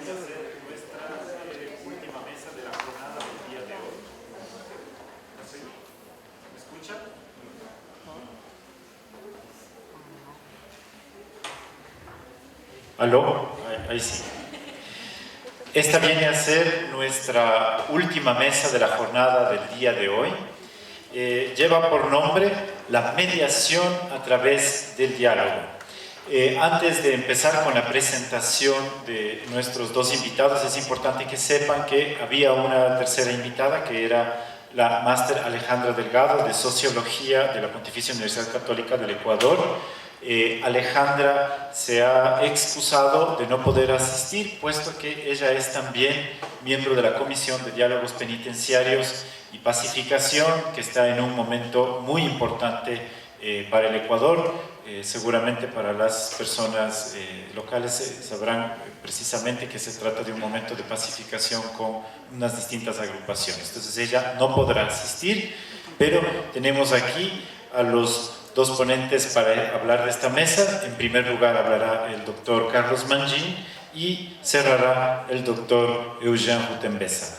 viene a ser nuestra última mesa de la jornada del día de hoy. ¿Me escucha? ¿Aló? Ahí sí. Esta viene a ser nuestra última mesa de la jornada del día de hoy. Lleva por nombre la mediación a través del diálogo. Antes de empezar con la presentación de nuestros dos invitados, es importante que sepan que había una tercera invitada, que era la máster Alejandra Delgado, de Sociología de la Pontificia Universidad Católica del Ecuador. Alejandra se ha excusado de no poder asistir, puesto que ella es también miembro de la Comisión de Diálogos Penitenciarios y Pacificación, que está en un momento muy importante para el Ecuador. Seguramente para las personas locales sabrán precisamente que se trata de un momento de pacificación con unas distintas agrupaciones. Entonces ella no podrá asistir, pero tenemos aquí a los dos ponentes para hablar de esta mesa. En primer lugar hablará el doctor Carlos Mangin y cerrará el doctor Eugène Rutembessa.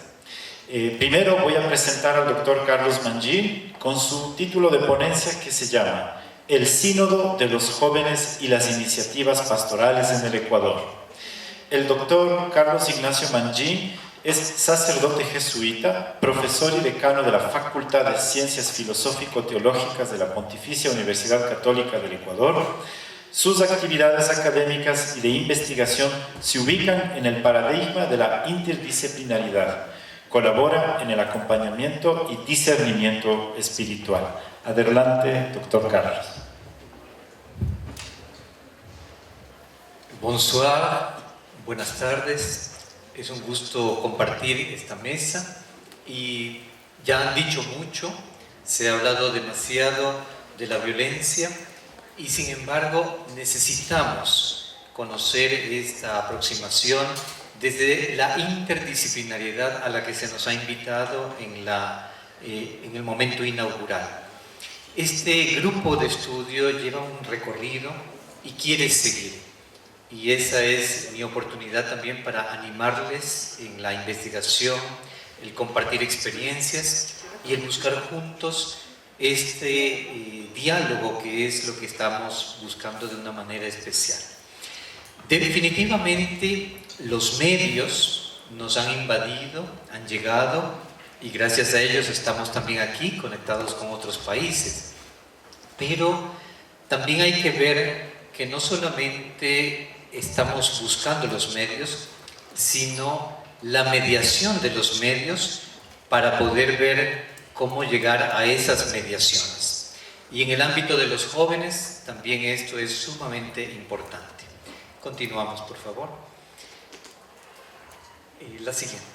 Primero voy a presentar al doctor Carlos Mangin con su título de ponencia, que se llama El Sínodo de los Jóvenes y las Iniciativas Pastorales en el Ecuador. El doctor Carlos Ignacio Mangin es sacerdote jesuita, profesor y decano de la Facultad de Ciencias Filosófico-Teológicas de la Pontificia Universidad Católica del Ecuador. Sus actividades académicas y de investigación se ubican en el paradigma de la interdisciplinaridad. Colabora en el acompañamiento y discernimiento espiritual. Adelante, doctor Carlos. Bonsoir, buenas tardes. Es un gusto compartir esta mesa y ya han dicho mucho, se ha hablado demasiado de la violencia y sin embargo necesitamos conocer esta aproximación desde la interdisciplinariedad a la que se nos ha invitado en el momento inaugural. Este grupo de estudio lleva un recorrido y quiere seguir. Y esa es mi oportunidad también para animarles en la investigación, el compartir experiencias y el buscar juntos este diálogo, que es lo que estamos buscando de una manera especial. Definitivamente los medios nos han invadido, han llegado, y gracias a ellos estamos también aquí conectados con otros países. Pero también hay que ver que no solamente estamos buscando los medios, sino la mediación de los medios para poder ver cómo llegar a esas mediaciones. Y en el ámbito de los jóvenes también esto es sumamente importante. Continuamos, por favor. La siguiente.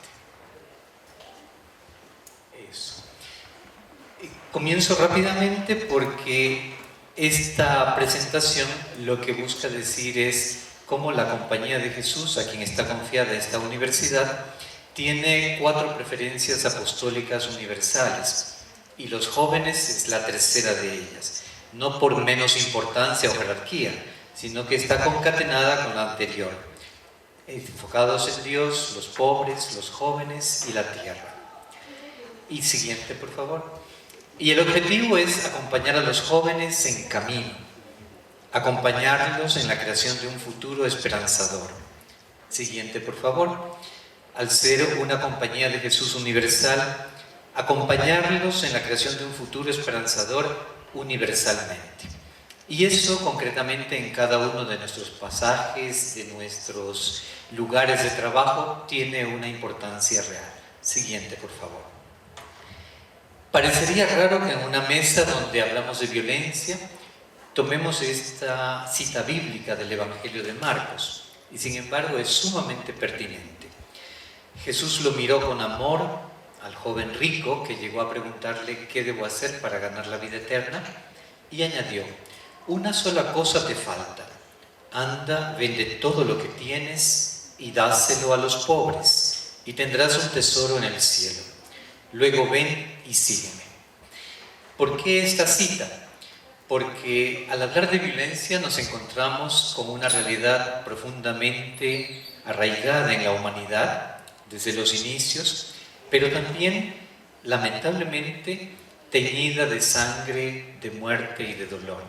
Eso. Comienzo rápidamente porque esta presentación lo que busca decir es cómo la Compañía de Jesús, a quien está confiada esta universidad, tiene 4 preferencias apostólicas universales y los jóvenes es la tercera de ellas, no por menos importancia o jerarquía, sino que está concatenada con la anterior, enfocados en Dios, los pobres, los jóvenes y la tierra. Y siguiente, por favor. Y el objetivo es acompañar a los jóvenes en camino, acompañarlos en la creación de un futuro esperanzador. Siguiente, por favor. Al ser una Compañía de Jesús universal, acompañarlos en la creación de un futuro esperanzador universalmente. Y eso concretamente en cada uno de nuestros pasajes, de nuestros lugares de trabajo, tiene una importancia real. Siguiente, por favor. Parecería raro que en una mesa donde hablamos de violencia tomemos esta cita bíblica del Evangelio de Marcos, y sin embargo es sumamente pertinente. Jesús lo miró con amor al joven rico que llegó a preguntarle qué debo hacer para ganar la vida eterna, y añadió: una sola cosa te falta, anda, vende todo lo que tienes y dáselo a los pobres, y tendrás un tesoro en el cielo. Luego ven y sígueme. ¿Por qué esta cita? porque al hablar de violencia nos encontramos con una realidad profundamente arraigada en la humanidad desde los inicios, pero también, lamentablemente, teñida de sangre, de muerte y de dolor.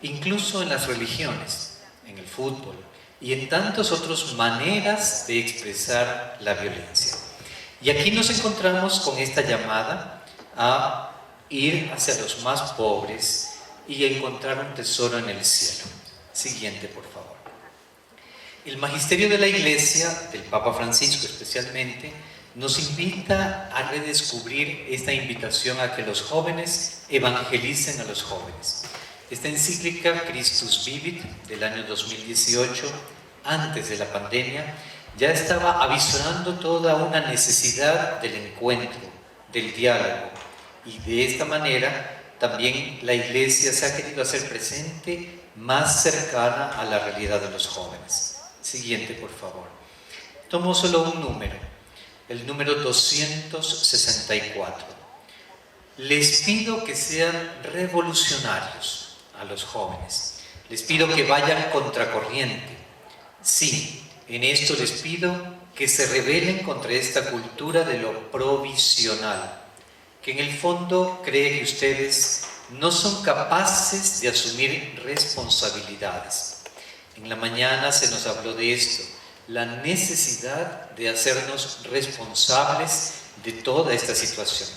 Incluso en las religiones, en el fútbol y en tantas otras maneras de expresar la violencia. Y aquí nos encontramos con esta llamada a ir hacia los más pobres y encontrar un tesoro en el cielo. Siguiente, por favor. El magisterio de la Iglesia, del Papa Francisco especialmente, nos invita a redescubrir esta invitación a que los jóvenes evangelicen a los jóvenes. Esta encíclica Christus Vivit del año 2018, antes de la pandemia, ya estaba avisorando toda una necesidad del encuentro, del diálogo, y de esta manera también la Iglesia se ha querido hacer presente más cercana a la realidad de los jóvenes. Siguiente, por favor. Tomo solo un número, el número 264. Les pido que sean revolucionarios a los jóvenes. Les pido que vayan contracorriente. Sí, en esto les pido que se rebelen contra esta cultura de lo provisional, que en el fondo cree que ustedes no son capaces de asumir responsabilidades. En la mañana se nos habló de esto, la necesidad de hacernos responsables de toda esta situación.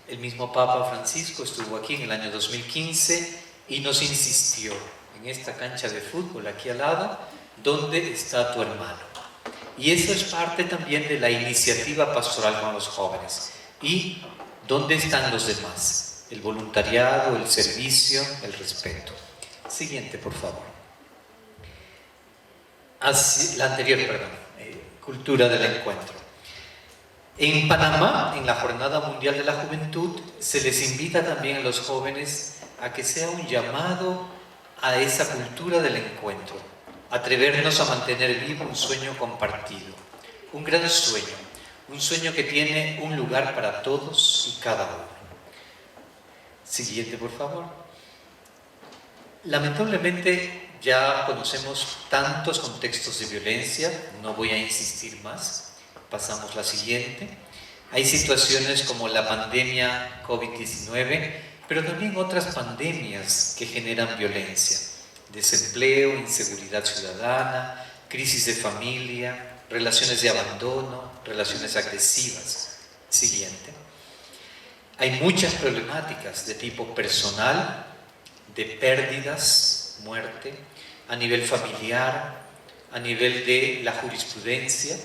El mismo Papa Francisco estuvo aquí en el año 2015 y nos insistió en esta cancha de fútbol aquí al lado, ¿dónde está tu hermano? Y eso es parte también de la iniciativa pastoral con los jóvenes. ¿Y dónde están los demás? El voluntariado, el servicio, el respeto. Siguiente, por favor. Cultura del encuentro. En Panamá, en la Jornada Mundial de la Juventud, se les invita también a los jóvenes a que sea un llamado a esa cultura del encuentro, atrevernos a mantener vivo un sueño compartido, un gran sueño, un sueño que tiene un lugar para todos y cada uno. Siguiente, por favor. Lamentablemente ya conocemos tantos contextos de violencia, no voy a insistir más, pasamos la siguiente. Hay situaciones como la pandemia COVID-19, pero también otras pandemias que generan violencia, desempleo, inseguridad ciudadana, crisis de familia, relaciones de abandono, relaciones agresivas. Siguiente. Hay muchas problemáticas de tipo personal, de pérdidas, muerte, a nivel familiar, a nivel de la jurisprudencia.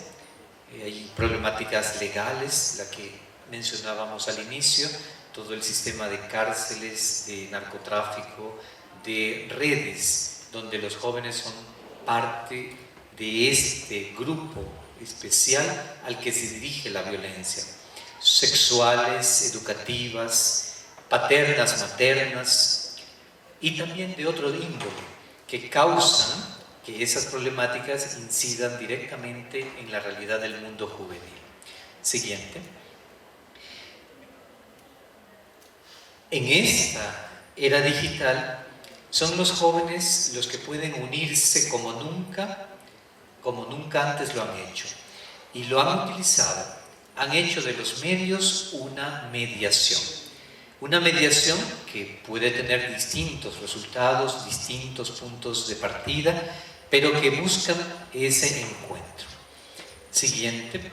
Hay problemáticas legales, la que mencionábamos al inicio, todo el sistema de cárceles, de narcotráfico, de redes, donde los jóvenes son parte de este grupo especial al que se dirige la violencia. Sexuales, educativas, paternas, maternas, y también de otro índole, que causan que esas problemáticas incidan directamente en la realidad del mundo juvenil. Siguiente. En esta era digital, son los jóvenes los que pueden unirse como nunca antes lo han hecho. Y lo han utilizado, han hecho de los medios una mediación. Una mediación que puede tener distintos resultados, distintos puntos de partida, pero que buscan ese encuentro. Siguiente.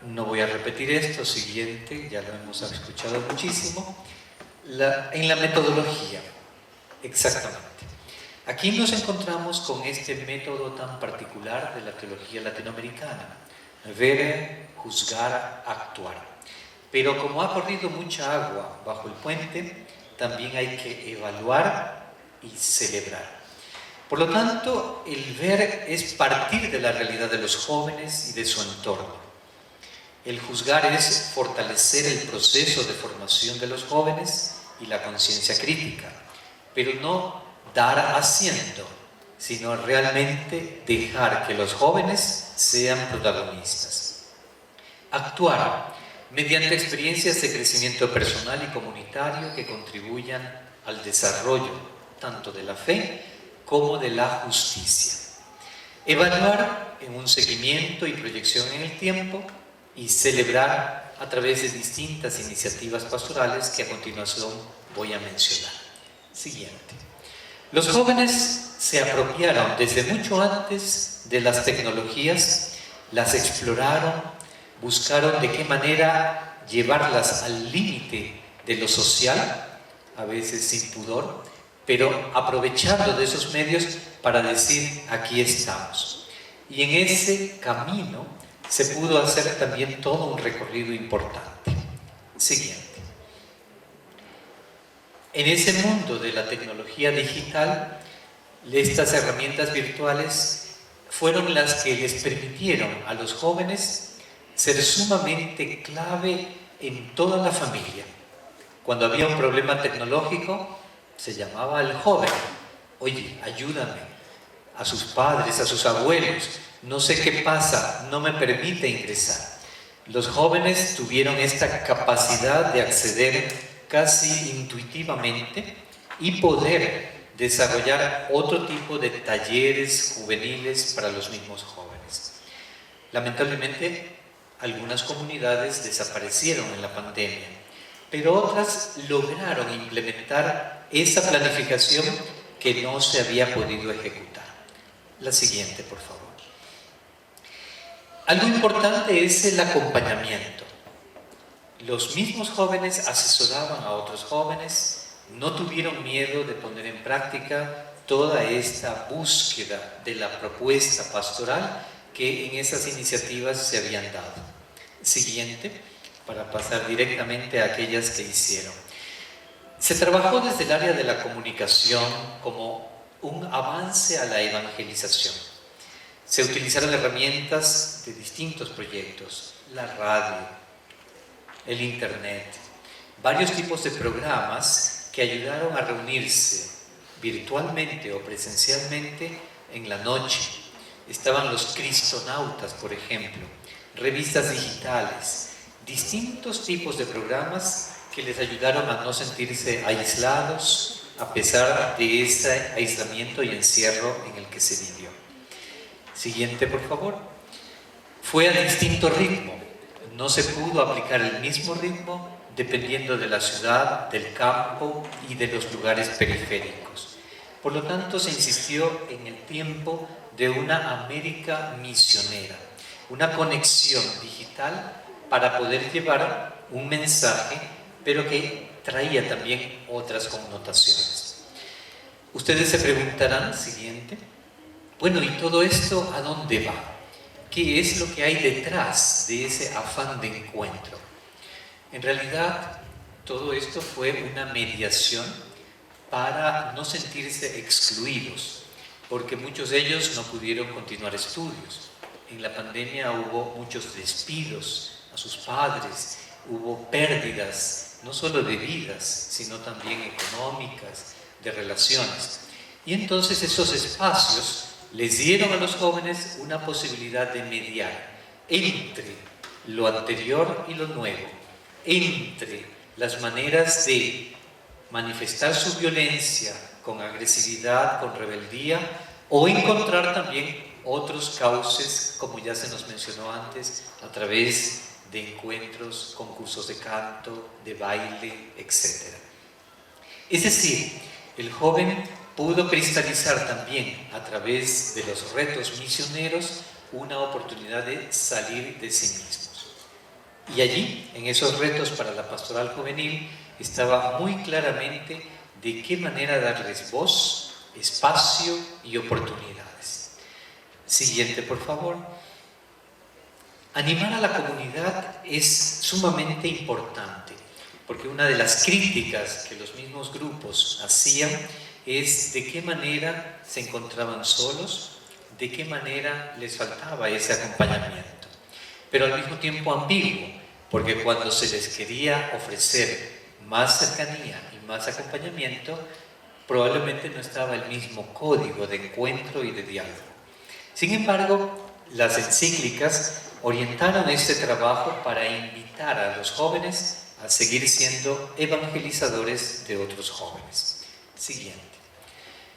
No voy a repetir esto. Siguiente, ya lo hemos escuchado muchísimo. En la metodología, exactamente. Aquí nos encontramos con este método tan particular de la teología latinoamericana: ver, juzgar, actuar. Pero como ha corrido mucha agua bajo el puente, también hay que evaluar y celebrar. Por lo tanto, el ver es partir de la realidad de los jóvenes y de su entorno. El juzgar es fortalecer el proceso de formación de los jóvenes y la conciencia crítica, pero no dar haciendo, sino realmente dejar que los jóvenes sean protagonistas. Actuar mediante experiencias de crecimiento personal y comunitario que contribuyan al desarrollo tanto de la fe como de la justicia. Evaluar en un seguimiento y proyección en el tiempo y celebrar a través de distintas iniciativas pastorales que a continuación voy a mencionar. Siguiente. Los jóvenes se apropiaron desde mucho antes de las tecnologías, las exploraron, buscaron de qué manera llevarlas al límite de lo social, a veces sin pudor, pero aprovechando de esos medios para decir, aquí estamos. Y en ese camino se pudo hacer también todo un recorrido importante. Siguiente. En ese mundo de la tecnología digital, estas herramientas virtuales fueron las que les permitieron a los jóvenes ser sumamente clave en toda la familia. Cuando había un problema tecnológico, se llamaba al joven. Oye, ayúdame. A sus padres, a sus abuelos. No sé qué pasa, no me permite ingresar. Los jóvenes tuvieron esta capacidad de acceder casi intuitivamente y poder desarrollar otro tipo de talleres juveniles para los mismos jóvenes. Lamentablemente, algunas comunidades desaparecieron en la pandemia, pero otras lograron implementar esa planificación que no se había podido ejecutar. La siguiente, por favor. Algo importante es el acompañamiento. Los mismos jóvenes asesoraban a otros jóvenes, no tuvieron miedo de poner en práctica toda esta búsqueda de la propuesta pastoral que en esas iniciativas se habían dado. Siguiente, para pasar directamente a aquellas que hicieron. Se trabajó desde el área de la comunicación como un avance a la evangelización. Se utilizaron herramientas de distintos proyectos, la radio, el internet, varios tipos de programas que ayudaron a reunirse virtualmente o presencialmente en la noche. Estaban los cristonautas, por ejemplo, revistas digitales, distintos tipos de programas que les ayudaron a no sentirse aislados a pesar de ese aislamiento y encierro en el que se vivió. Siguiente, por favor. Fue a distinto ritmo. No se pudo aplicar el mismo ritmo dependiendo de la ciudad, del campo y de los lugares periféricos. Por lo tanto, se insistió en el tiempo de una América misionera, una conexión digital para poder llevar un mensaje, pero que traía también otras connotaciones. Ustedes se preguntarán, siguiente, bueno, ¿y todo esto a dónde va? ¿Qué es lo que hay detrás de ese afán de encuentro? En realidad, todo esto fue una mediación para no sentirse excluidos, porque muchos de ellos no pudieron continuar estudios. En la pandemia hubo muchos despidos a sus padres, hubo pérdidas, no solo de vidas, sino también económicas, de relaciones. Y entonces esos espacios les dieron a los jóvenes una posibilidad de mediar entre lo anterior y lo nuevo, entre las maneras de manifestar su violencia con agresividad, con rebeldía, o encontrar también otros cauces, como ya se nos mencionó antes, a través de encuentros, concursos de canto, de baile, etc. Es decir, el joven pudo cristalizar también a través de los retos misioneros una oportunidad de salir de sí mismos. Y allí, en esos retos para la pastoral juvenil, estaba muy claramente de qué manera darles voz, espacio y oportunidades. Siguiente, por favor. Animar a la comunidad es sumamente importante, porque una de las críticas que los mismos grupos hacían es de qué manera se encontraban solos, de qué manera les faltaba ese acompañamiento. Pero al mismo tiempo ambiguo, porque cuando se les quería ofrecer más cercanía y más acompañamiento, probablemente no estaba el mismo código de encuentro y de diálogo. Sin embargo, las encíclicas orientaron este trabajo para invitar a los jóvenes a seguir siendo evangelizadores de otros jóvenes. Siguiente.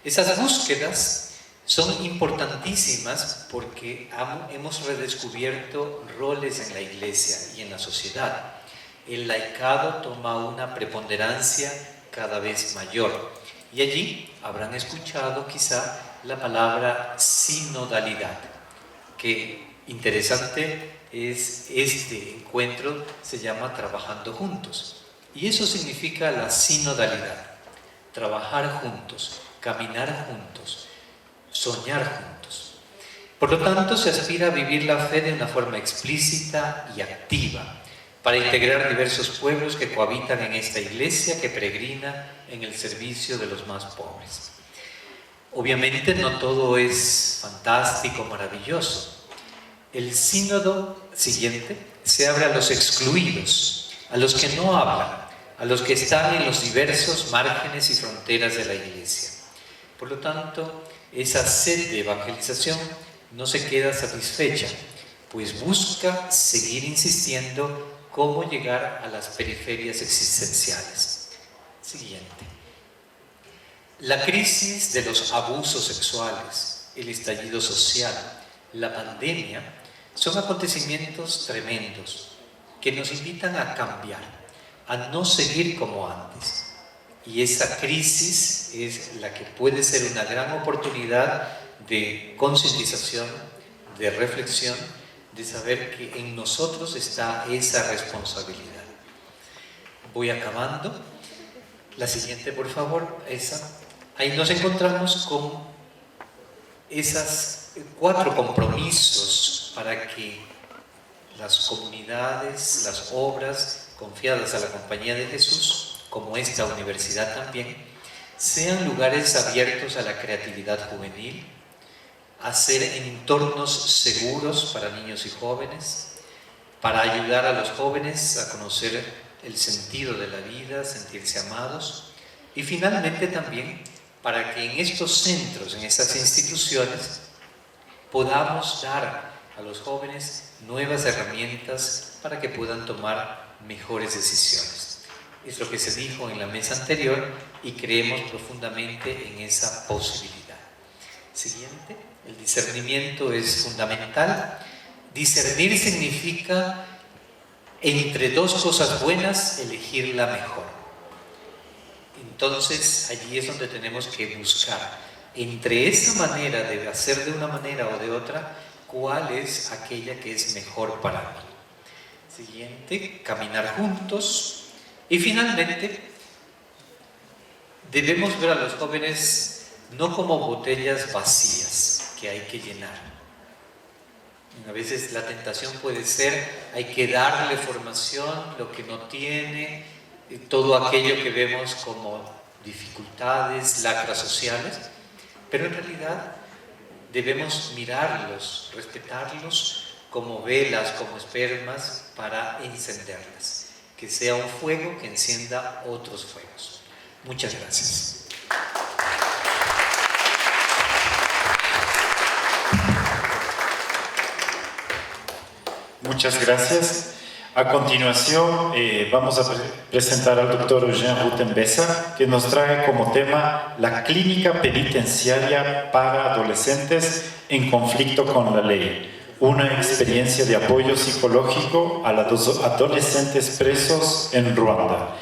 Esas búsquedas son importantísimas porque hemos redescubierto roles en la iglesia y en la sociedad. El laicado toma una preponderancia cada vez mayor y allí habrán escuchado quizá la palabra sinodalidad, que interesante es este encuentro, se llama Trabajando Juntos, y eso significa la sinodalidad: trabajar juntos, caminar juntos, soñar juntos. Por lo tanto, se aspira a vivir la fe de una forma explícita y activa, para integrar diversos pueblos que cohabitan en esta iglesia que peregrina en el servicio de los más pobres. Obviamente no todo es fantástico, maravilloso. El sínodo siguiente se abre a los excluidos, a los que no hablan, a los que están en los diversos márgenes y fronteras de la iglesia. Por lo tanto, esa sed de evangelización no se queda satisfecha, pues busca seguir insistiendo cómo llegar a las periferias existenciales. Siguiente. La crisis de los abusos sexuales, el estallido social, la pandemia, son acontecimientos tremendos que nos invitan a cambiar, a no seguir como antes. Y esa crisis es la que puede ser una gran oportunidad de concientización, de reflexión, de saber que en nosotros está esa responsabilidad. Voy acabando. La siguiente, por favor, esa. Ahí nos encontramos con esas 4 compromisos para que las comunidades, las obras confiadas a la Compañía de Jesús, como esta universidad también, sean lugares abiertos a la creatividad juvenil, a ser entornos seguros para niños y jóvenes, para ayudar a los jóvenes a conocer el sentido de la vida, sentirse amados, y finalmente también para que en estos centros, en estas instituciones, podamos dar a los jóvenes nuevas herramientas para que puedan tomar mejores decisiones. Es lo que se dijo en la mesa anterior y creemos profundamente en esa posibilidad. Siguiente. El discernimiento es fundamental. Discernir significa, entre 2 cosas buenas, elegir la mejor. Entonces, allí es donde tenemos que buscar, entre esa manera de hacer de una manera o de otra, cuál es aquella que es mejor para mí. Siguiente, caminar juntos. Y finalmente, debemos ver a los jóvenes no como botellas vacías que hay que llenar. A veces la tentación puede ser, hay que darle formación, lo que no tiene, todo aquello que vemos como dificultades, lacras sociales, pero en realidad debemos mirarlos, respetarlos como velas, como espermas para encenderlas, que sea un fuego que encienda otros fuegos. Muchas gracias. Muchas gracias. A continuación vamos a presentar al doctor Jean Rutenbesa, que nos trae como tema la clínica penitenciaria para adolescentes en conflicto con la ley, una experiencia de apoyo psicológico a los adolescentes presos en Ruanda.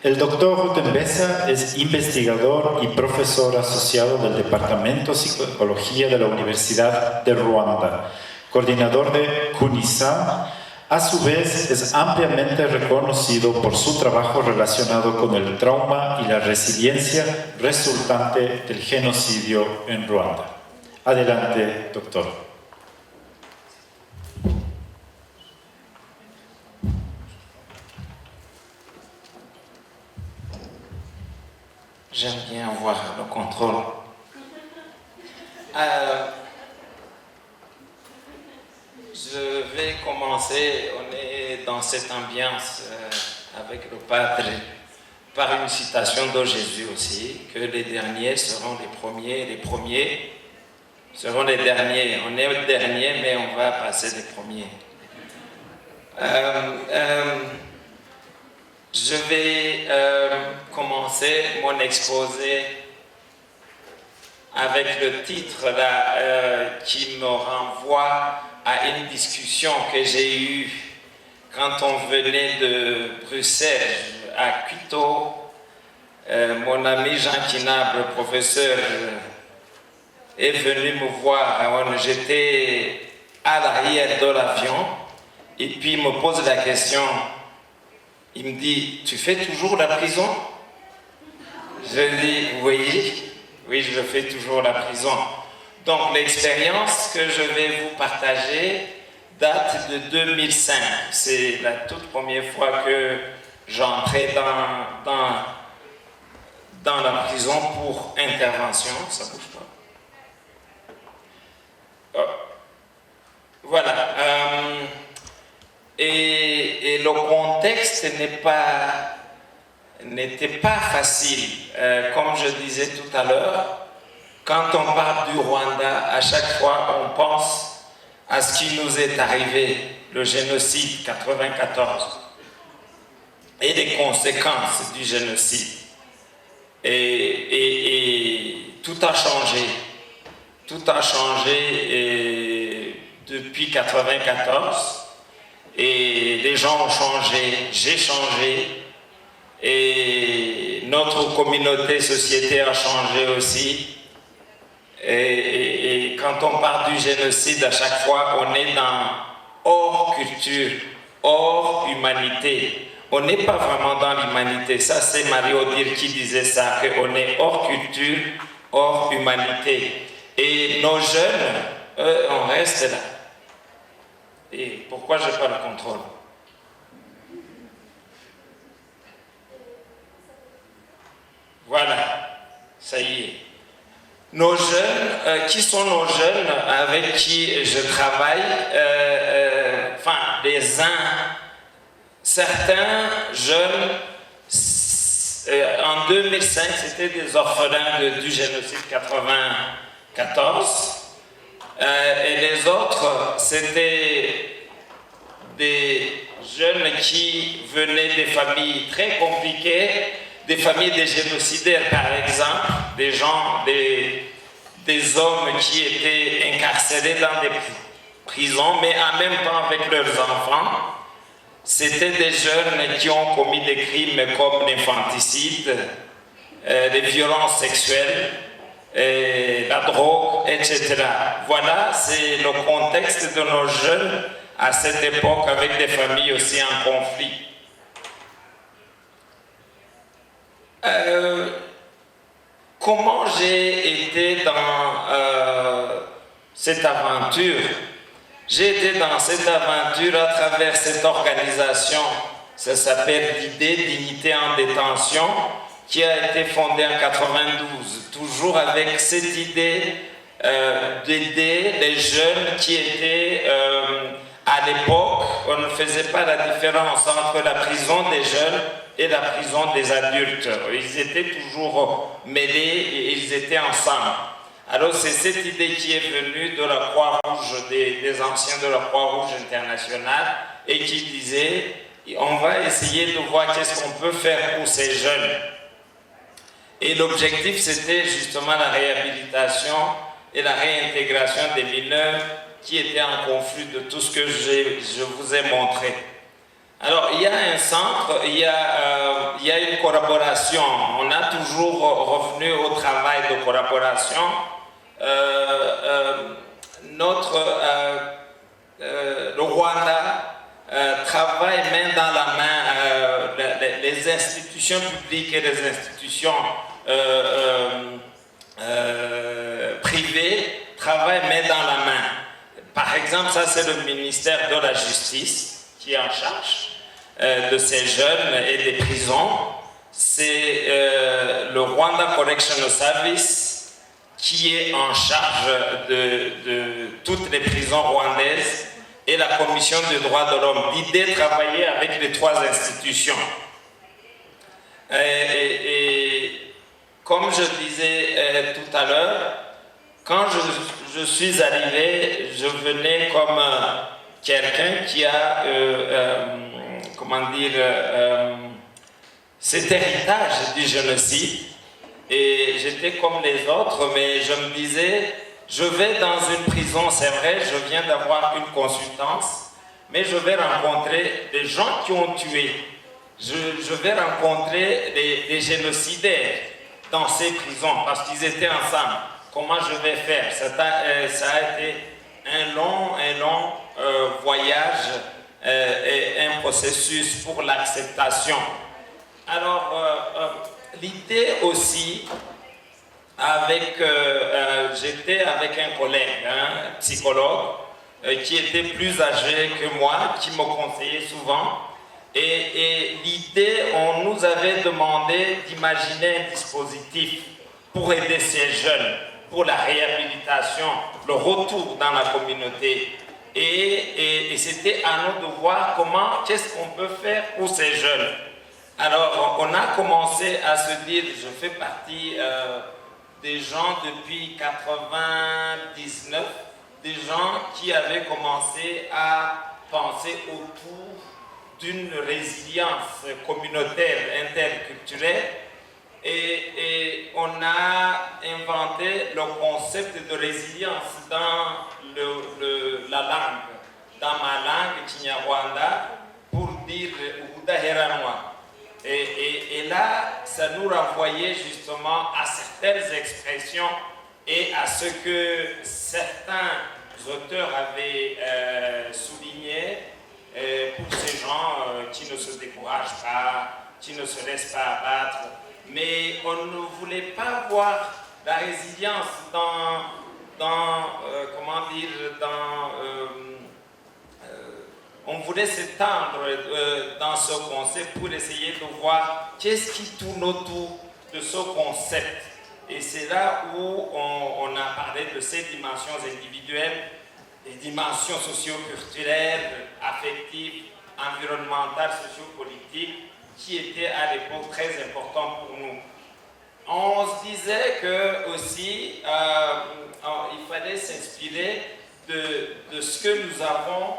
El doctor Rutenbesa es investigador y profesor asociado del Departamento de Psicología de la Universidad de Ruanda, coordinador de CUNISAM. A su vez, es ampliamente reconocido por su trabajo relacionado con el trauma y la resiliencia resultante del genocidio en Ruanda. Adelante, doctor. J'aime bien avoir le contrôle. Je vais commencer, on est dans cette ambiance avec le Padre, par une citation de Jésus aussi, que les derniers seront les premiers seront les derniers. On est le dernier, mais on va passer les premiers. Je vais commencer mon exposé avec le titre là, qui me renvoie à une discussion que j'ai eue quand on venait de Bruxelles à Quito. Mon ami Jean Kinab, le professeur, est venu me voir. J'étais à l'arrière de l'avion et puis il me pose la question. Il me dit, tu fais toujours la prison? Je dis, oui, je fais toujours la prison. Donc l'expérience que je vais vous partager date de 2005. C'est la toute première fois que j'entrais dans la prison pour intervention. Ça bouge pas. Voilà. Et le contexte n'était pas facile. Comme je disais tout à l'heure, quand on parle du Rwanda, à chaque fois on pense à ce qui nous est arrivé, le génocide 94, et les conséquences du génocide. Et tout a changé. Tout a changé depuis 94. Et les gens ont changé, j'ai changé, et notre communauté, société a changé aussi. Et quand on parle du génocide, à chaque fois, on est dans hors culture, hors humanité. On n'est pas vraiment dans l'humanité. Ça, c'est Mario Dir qui disait ça, qu'on est hors culture, hors humanité. Et nos jeunes, eux, on reste là. Et pourquoi je n'ai pas le contrôle? Voilà, ça y est. Nos jeunes, qui sont nos jeunes avec qui je travaille, certains jeunes, en 2005, c'était des orphelins du génocide 94. Et les autres, c'était des jeunes qui venaient des familles très compliquées, des familles des génocidaires par exemple, des hommes qui étaient incarcérés dans des prisons, mais en même temps avec leurs enfants. C'était des jeunes qui ont commis des crimes comme l'infanticide, les violences sexuelles, la drogue, etc. Voilà, c'est le contexte de nos jeunes à cette époque avec des familles aussi en conflit. Comment j'ai été dans cette aventure? J'ai été dans cette aventure à travers cette organisation, ça s'appelle l'idée Dignité en détention, qui a été fondée en 92, toujours avec cette idée d'aider les jeunes qui étaient, à l'époque, on ne faisait pas la différence entre la prison des jeunes et la prison des adultes. Ils étaient toujours mêlés et ils étaient ensemble. Alors c'est cette idée qui est venue de la Croix-Rouge, des anciens de la Croix-Rouge internationale, et qui disait, on va essayer de voir qu'est-ce qu'on peut faire pour ces jeunes. Et l'objectif, c'était justement la réhabilitation et la réintégration des mineurs qui étaient en conflit de tout ce que je vous ai montré. Alors, il y a un centre, il y a une collaboration. On a toujours revenu au travail de collaboration. Le Rwanda travaille main dans la main, les institutions publiques et les institutions privées travaillent main dans la main. Par exemple, ça c'est le ministère de la Justice qui est en charge de ces jeunes et des prisons. C'est le Rwanda Correctional Service qui est en charge de toutes les prisons rwandaises et la Commission des droits de l'homme. L'idée de travailler avec les trois institutions. Et comme je disais tout à l'heure, quand je suis arrivé, je venais comme quelqu'un qui a, cet héritage du génocide. Et j'étais comme les autres, mais je me disais, je vais dans une prison, c'est vrai, je viens d'avoir une consultance, mais je vais rencontrer des gens qui ont tué. Je vais rencontrer des génocidaires dans ces prisons parce qu'ils étaient ensemble. Comment je vais faire? Ça a été un long voyage et un processus pour l'acceptation. Alors, l'idée aussi, j'étais avec un collègue, un psychologue, qui était plus âgé que moi, qui me conseillait souvent. Et l'idée, on nous avait demandé d'imaginer un dispositif pour aider ces jeunes, pour la réhabilitation, le retour dans la communauté. Et c'était à nous de voir qu'est-ce qu'on peut faire pour ces jeunes. Alors, on a commencé à se dire, je fais partie des gens depuis 99, des gens qui avaient commencé à penser autour d'une résilience communautaire, interculturelle, et on a inventé le concept de résilience dans la langue, dans ma langue, Kinyarwanda, pour dire Ubudaheranwa. Et là, ça nous renvoyait justement à certaines expressions et à ce que certains auteurs avaient souligné pour ces gens qui ne se découragent pas, qui ne se laissent pas abattre. Mais on ne voulait pas voir la résilience on voulait s'étendre dans ce concept pour essayer de voir qu'est-ce qui tourne autour de ce concept. Et c'est là où on a parlé de ces dimensions individuelles, les dimensions socio-culturelles, affectives, environnementales, sociopolitiques, qui étaient à l'époque très importantes pour nous. On se disait que aussi il fallait s'inspirer de ce que nous avons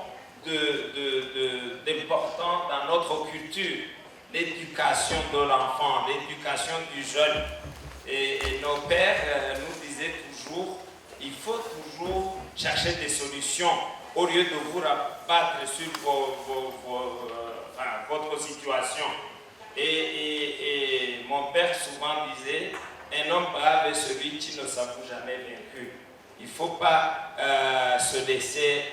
d'important dans notre culture, l'éducation de l'enfant, l'éducation du jeune. Et nos pères nous disaient toujours, il faut toujours chercher des solutions au lieu de vous rabattre sur votre situation. Et mon père souvent disait, un homme brave est celui qui ne s'avoue jamais vaincu. Il ne faut pas se laisser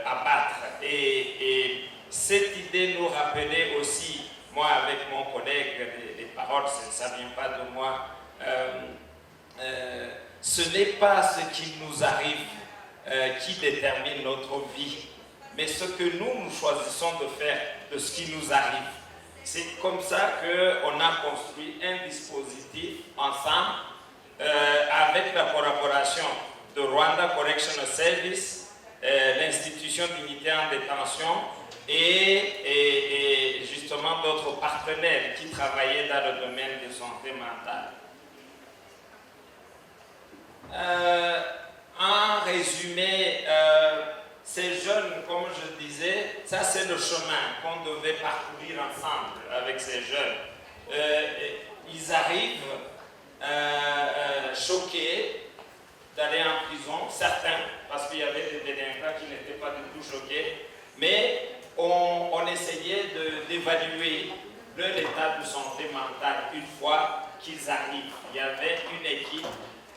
abattre. Et cette idée nous rappelait aussi, moi avec mon collègue, les paroles, ça ne vient pas de moi, ce n'est pas ce qui nous arrive qui détermine notre vie, mais ce que nous choisissons de faire de ce qui nous arrive. C'est comme ça qu'on a construit un dispositif ensemble avec la collaboration de Rwanda Correctional Service, l'institution d'unité en détention et justement d'autres partenaires qui travaillaient dans le domaine de santé mentale. En résumé, ces jeunes, comme je disais, ça c'est le chemin qu'on devait parcourir ensemble avec ces jeunes. Ils arrivent choqués d'aller en prison, certains, parce qu'il y avait des délinquants qui n'étaient pas du tout choqués, mais on essayait d'évaluer leur état de santé mentale une fois qu'ils arrivent. Il y avait une équipe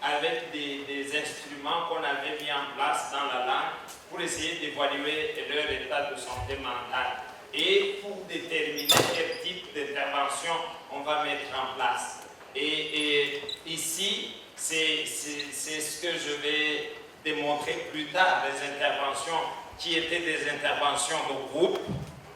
avec des instruments qu'on avait mis en place dans la langue pour essayer d'évaluer leur état de santé mentale et pour déterminer quel type d'intervention on va mettre en place. Et ici, c'est ce que je vais démontrer plus tard, les interventions qui étaient des interventions de groupe.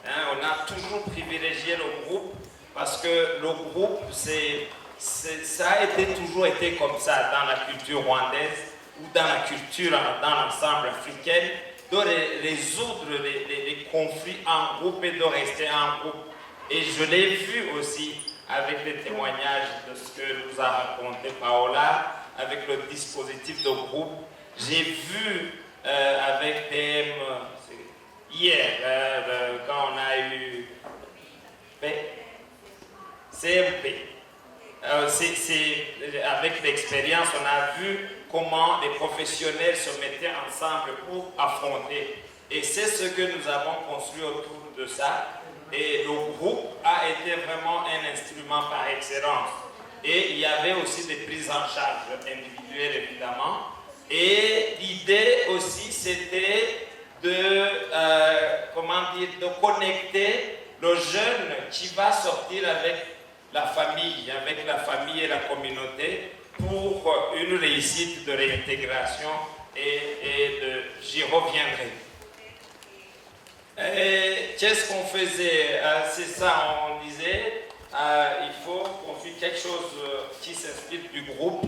On a toujours privilégié le groupe parce que le groupe, ça a toujours été comme ça dans la culture rwandaise ou dans la culture dans l'ensemble africain, de résoudre les conflits en groupe et de rester en groupe. Et je l'ai vu aussi avec les témoignages de ce que nous a raconté Paola, avec le dispositif de groupe. J'ai vu avec PM hier, quand on a eu avec l'expérience, on a vu comment les professionnels se mettaient ensemble pour affronter. Et c'est ce que nous avons construit autour de ça. Et le groupe a été vraiment un instrument par excellence. Et il y avait aussi des prises en charge individuelles, évidemment. Et l'idée aussi, c'était de connecter le jeune qui va sortir avec la famille et la communauté pour une réussite de réintégration j'y reviendrai. Qu'est-ce qu'on faisait? C'est ça, on disait, il faut construire quelque chose qui s'inspire du groupe.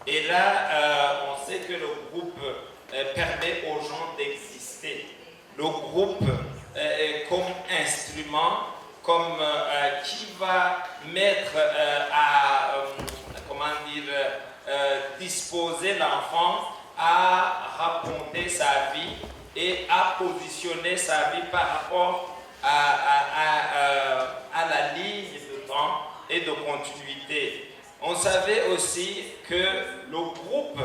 Et là, on sait que le groupe permet aux gens d'exister. Le groupe comme instrument, comme qui va mettre disposer l'enfant à raconter sa vie et à positionner sa vie par rapport à la ligne de temps et de continuité. On savait aussi que le groupe,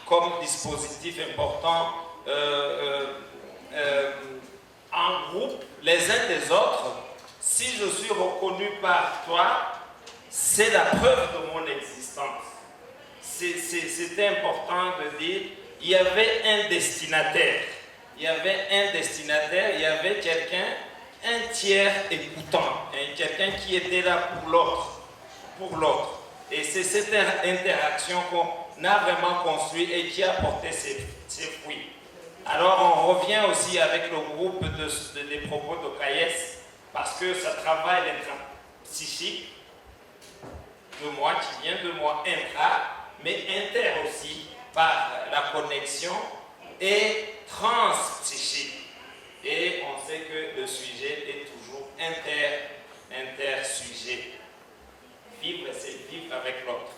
comme dispositif important, en groupe, les uns des autres, si je suis reconnu par toi, c'est la preuve de mon existence. C'était important de dire, il y avait un destinataire. Il y avait quelqu'un, un tiers écoutant, quelqu'un qui était là pour l'autre. Et c'est cette interaction qu'on a vraiment construite et qui a porté ses fruits. Alors on revient aussi avec le groupe des propos de Caïs, parce que ça travaille l'intra-psychique de moi, qui vient de moi, intra, mais inter aussi, par la connexion, et transpsychique. Et on sait que le sujet est toujours inter-sujet. Vivre, c'est vivre avec l'autre.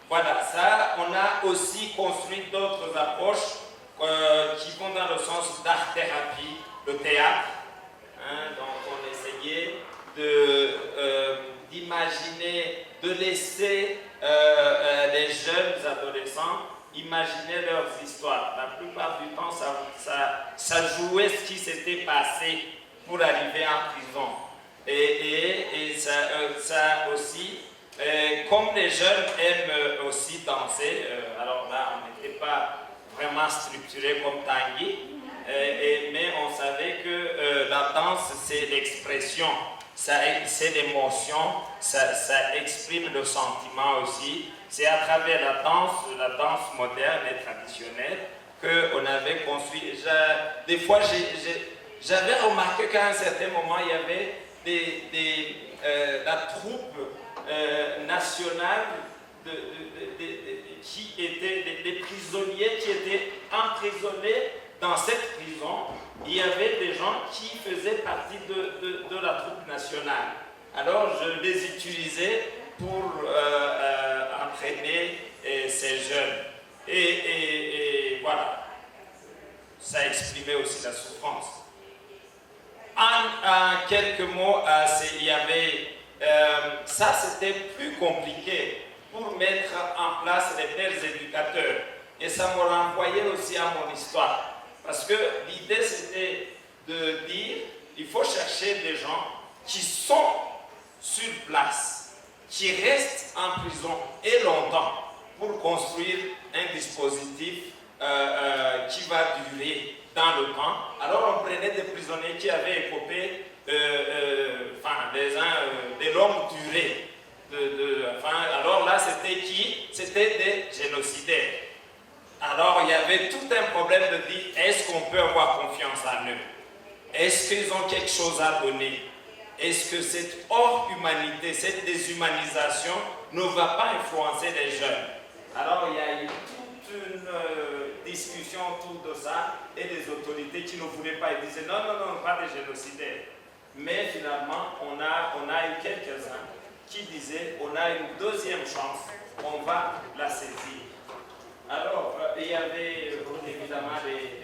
Voilà, ça, on a aussi construit d'autres approches qui vont dans le sens d'art-thérapie, le théâtre. Donc on essayait d'imaginer, de laisser les jeunes adolescents imaginer leurs histoires. La plupart du temps, ça jouait ce qui s'était passé pour arriver en prison. Et ça aussi, comme les jeunes aiment aussi danser, alors là, on n'était pas vraiment structuré comme Tanguy, mais on savait que la danse, c'est l'expression, c'est l'émotion, ça exprime le sentiment aussi. C'est à travers la danse moderne et traditionnelle, qu'on avait construit. Des fois, j'avais remarqué qu'à un certain moment, il y avait la troupe nationale qui étaient des prisonniers qui étaient emprisonnés dans cette prison. Il y avait des gens qui faisaient partie de la troupe nationale. Alors je les utilisais pour entraîner ces jeunes. Et voilà, ça exprimait aussi la souffrance. En quelques mots, il y avait ça, c'était plus compliqué pour mettre en place les pères éducateurs. Et ça me renvoyait aussi à mon histoire. Parce que l'idée, c'était de dire, il faut chercher des gens qui sont sur place, qui restent en prison et longtemps pour construire un dispositif qui va durer dans le temps. Alors on prenait des prisonniers qui avaient écopé des longues durées. Alors là, c'était qui? C'était des génocidaires. Alors il y avait tout un problème de dire, est-ce qu'on peut avoir confiance en eux? Est-ce qu'ils ont quelque chose à donner? Est-ce que cette hors-humanité, cette déshumanisation ne va pas influencer les jeunes? Alors il y a eu toute une discussion autour de ça et les autorités qui ne voulaient pas, ils disaient non, pas des génocidaires. Mais finalement, on a eu quelques-uns qui disaient, on a une deuxième chance, on va la saisir. Alors, il y avait évidemment les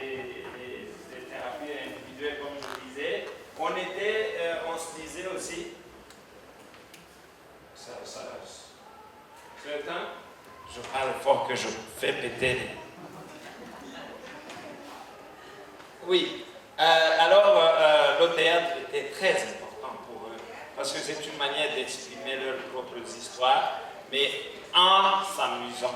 thérapies individuelles, comme je disais. On se disait aussi, ça scrutin. Je parle fort que je fais péter. Oui. Alors, le théâtre était très important pour eux, parce que c'est une manière d'exprimer leurs propres histoires, mais en s'amusant.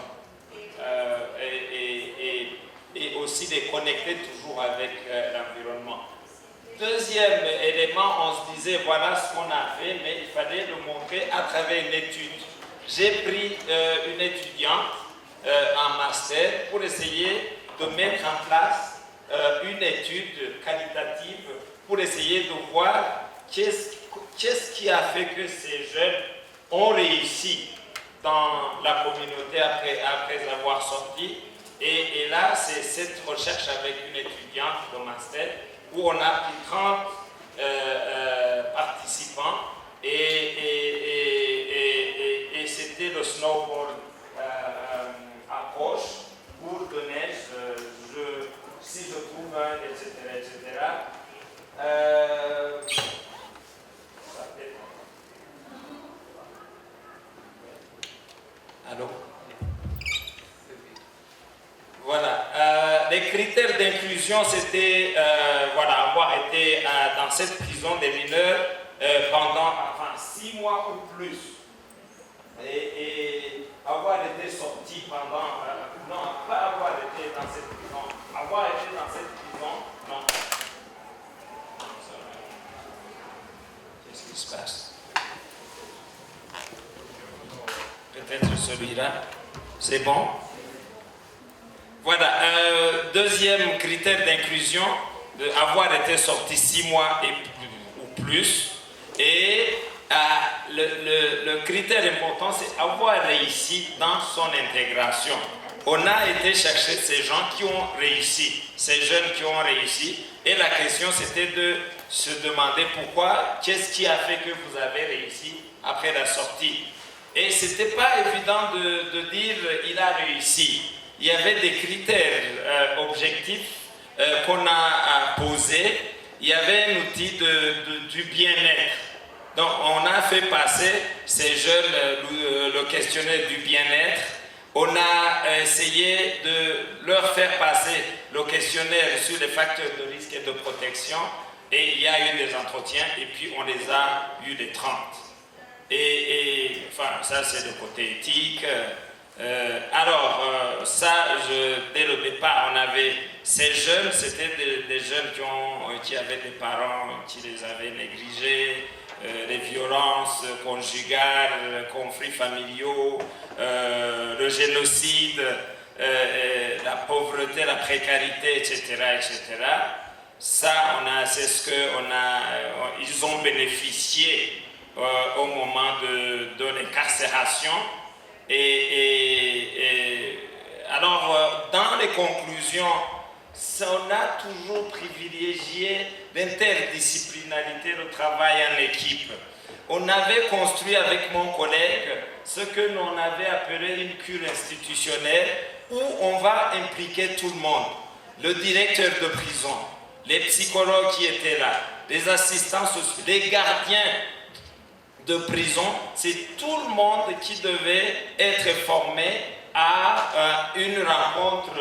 Et aussi de connecter toujours avec l'environnement. Deuxième élément, on se disait, voilà ce qu'on a fait, mais il fallait le montrer à travers une étude. J'ai pris une étudiante en master pour essayer de mettre en place une étude qualitative pour essayer de voir qu'est-ce qui a fait que ces jeunes ont réussi dans la communauté après avoir sorti. Et là, c'est cette recherche avec une étudiante de master où on a pris 30 participants et c'était le snowboard approche, cours de neige, si je trouve un, etc. Allô? Voilà. Les critères d'inclusion, c'était avoir été dans cette prison des mineurs pendant 6 mois ou plus. Et avoir été sorti pendant... non, pas avoir été dans cette prison. Avoir été dans cette prison, non. Qu'est-ce qui se passe? Peut-être celui-là. C'est bon? Voilà, deuxième critère d'inclusion, avoir été sorti 6 mois ou plus. Et le critère important, c'est avoir réussi dans son intégration. On a été chercher ces gens qui ont réussi, ces jeunes qui ont réussi. Et la question, c'était de se demander pourquoi, qu'est-ce qui a fait que vous avez réussi après la sortie. Et ce n'était pas évident de dire il a réussi. Il y avait des critères objectifs qu'on a posés. Il y avait un outil du bien-être. Donc, on a fait passer ces jeunes le questionnaire du bien-être. On a essayé de leur faire passer le questionnaire sur les facteurs de risque et de protection. Et il y a eu des entretiens et puis on les a eu les 30. Enfin, ça c'est le côté éthique. Dès le départ, on avait ces jeunes, c'était des jeunes qui avaient des parents qui les avaient négligés, les violences conjugales, conflits familiaux, le génocide, la pauvreté, la précarité, etc., etc. Ça, c'est ce ils ont bénéficié au moment de l'incarcération. Alors, dans les conclusions, on a toujours privilégié l'interdisciplinarité, le travail en équipe. On avait construit avec mon collègue ce que l'on avait appelé une cure institutionnelle où on va impliquer tout le monde. Le directeur de prison, les psychologues qui étaient là, les assistants sociaux, les gardiens de prison, c'est tout le monde qui devait être formé à une rencontre,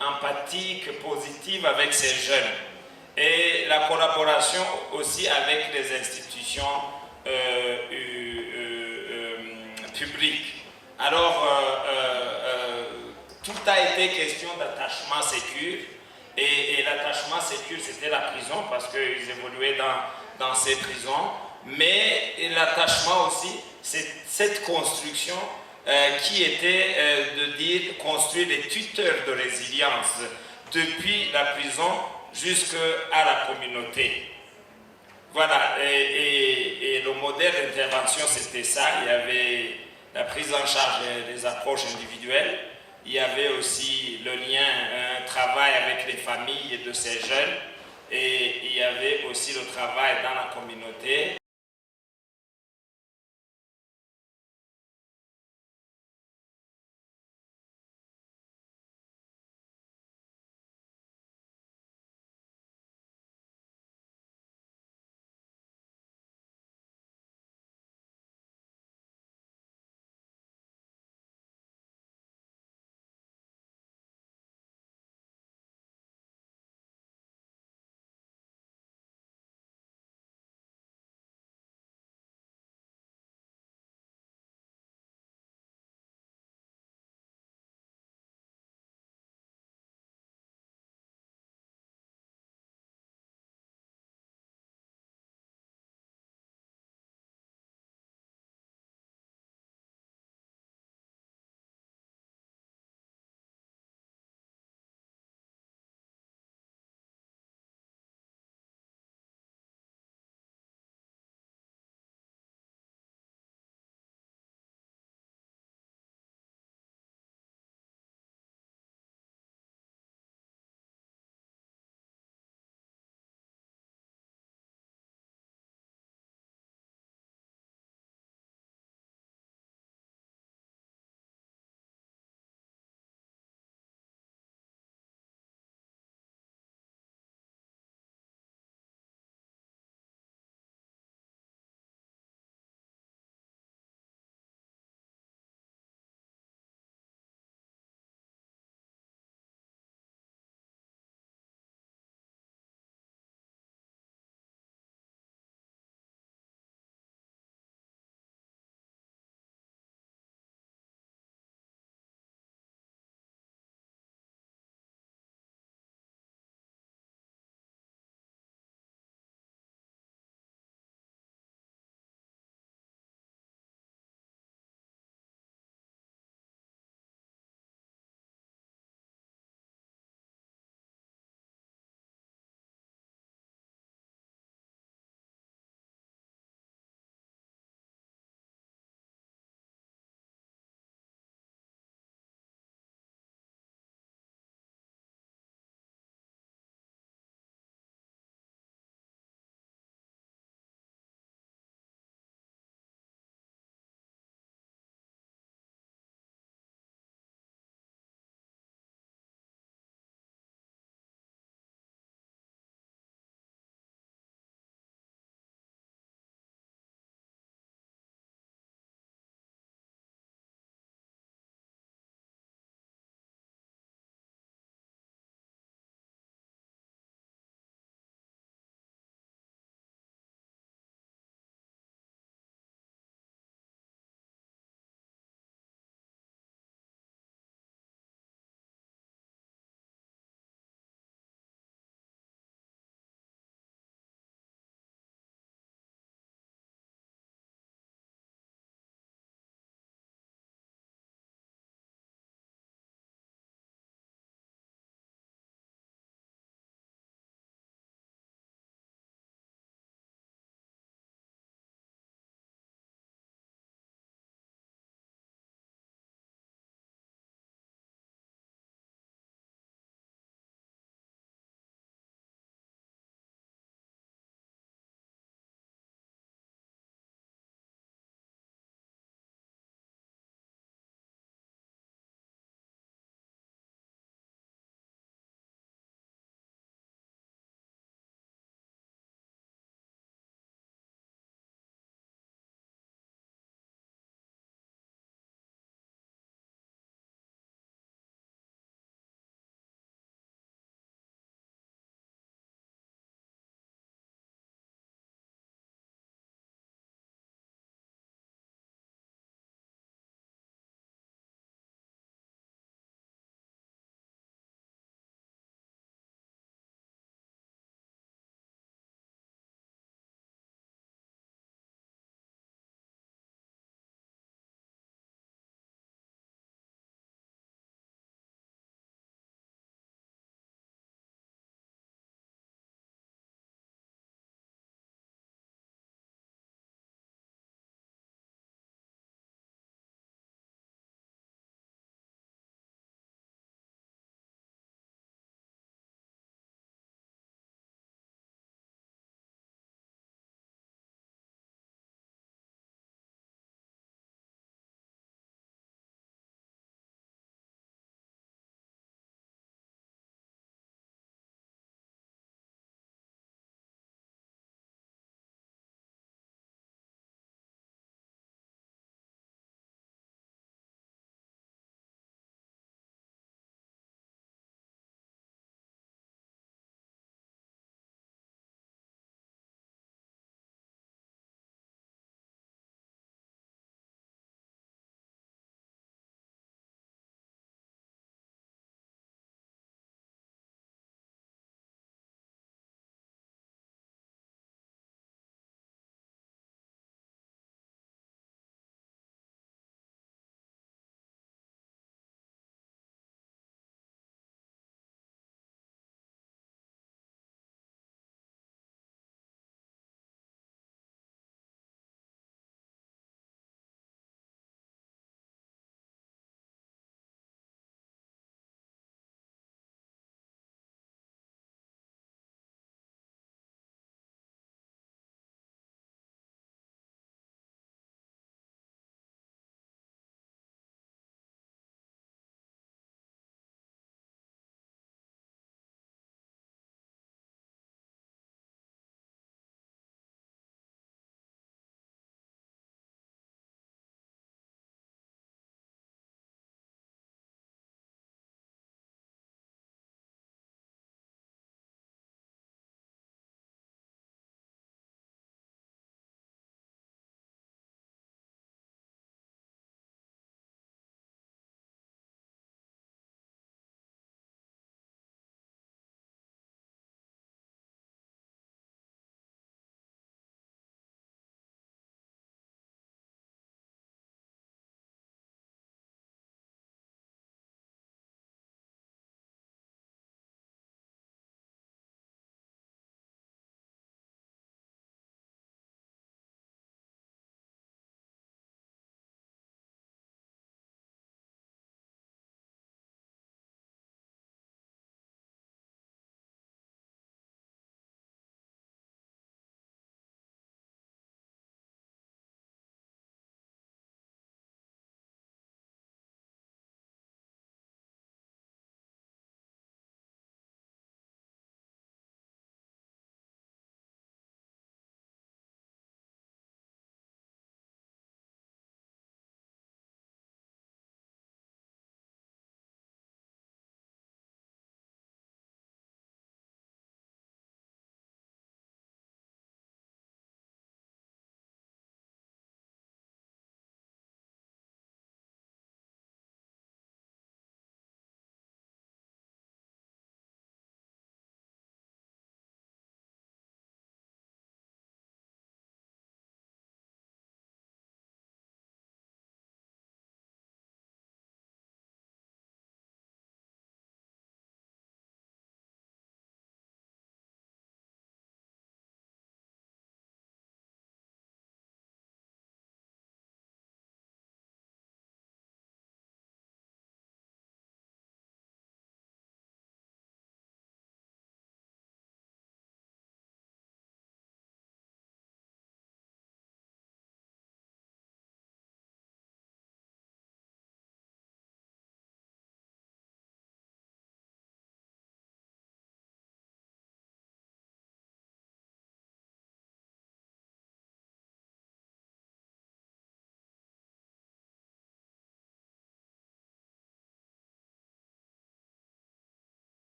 empathique, positive avec ces jeunes. Et la collaboration aussi avec les institutions publiques. Alors, tout a été question d'attachement sécure. Et l'attachement sécure, c'était la prison parce qu'ils évoluaient dans ces prisons. Mais l'attachement aussi, c'est cette construction qui était de construire des tuteurs de résilience depuis la prison jusqu'à la communauté. Voilà, et le modèle d'intervention, c'était ça. Il y avait la prise en charge des approches individuelles. Il y avait aussi le lien, un travail avec les familles de ces jeunes. Et il y avait aussi le travail dans la communauté.